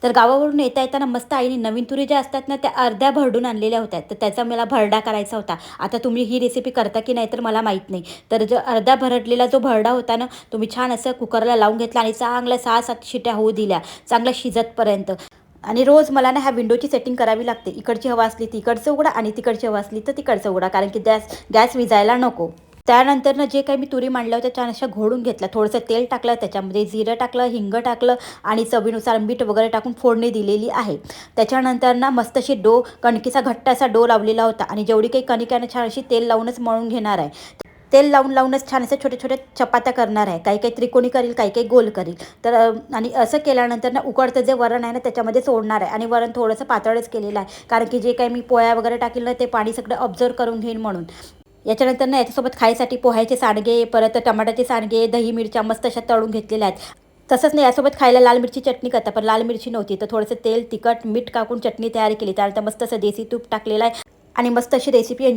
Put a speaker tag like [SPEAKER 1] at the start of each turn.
[SPEAKER 1] तर गावावरून येता येताना मस्त आईने नवीन तुरी ज्या असतात ना, त्या अर्ध्या भरडून आणलेल्या होत्या. तर त्याचा मला भरडा करायचा होता. आता तुम्ही ही रेसिपी करता की नाही तर मला माहीत नाही. तर जो अर्धा भरडलेला जो भरडा होता ना, तो मी छान असं कुकरला लावून घेतला आणि चांगल्या 6-7 शिट्या होऊ दिल्या, चांगलं शिजतपर्यंत. आणि रोज मला ना ह्या विंडोची सेटिंग करावी लागते. इकडची हवा असली तिकडचं उघडा आणि तिकडची हवा असली तर तिकडचं उघडा, कारण की गॅस गॅस विजायला नको. त्यानंतर जे काही मी तुरी मांडल्या होत्या छान अशा घोळून घेतल्या. थोडंसं तेल टाकलं, त्याच्यामध्ये जिरं टाकलं, हिंग टाकलं आणि चवीनुसार मीठ वगैरे टाकून फोडणी दिलेली आहे. त्याच्यानंतर ना मस्त अशी कणकीचा घट्ट असा डो लावलेला होता आणि जेवढी काही कणिक आहे ना छान अशी तेल लावूनच मळून घेणार आहे. तेल लावूनच छान अशा छोट्या-छोट्या चपात्या करणार आहे. काही-काही त्रिकोणी करील, काही-काही गोल करील. तर आणि असं केल्यानंतर ना उकडतं जे वरण आहे ना त्याच्यामध्ये सोडणार आहे आणि वरण थोडंसं पातळच केलेलं आहे. कारण की जे काही मी पोळ्या वगैरे टाकेल ना ते पाणी सगळं ऑब्झर्व करून घेईन म्हणून. याच्यानंतर ना याच्यासोबत खायसाठी पोह्याचे सांडगे, परत टमाट्याचे सांडगे, दही मिरच्या मस्त अशा तळून घेतलेल्या आहेत. तसंच नाही यासोबत खायला लाल मिरची चटणी करता, पण लाल मिरची नव्हती. तर थोडंसं तेल, तिखट, मीठ टाकून चटणी तयार केली. त्यानंतर मस्त असं देसी तूप टाकलेलं आहे आणि मस्त अशी रेसिपी एन्जॉय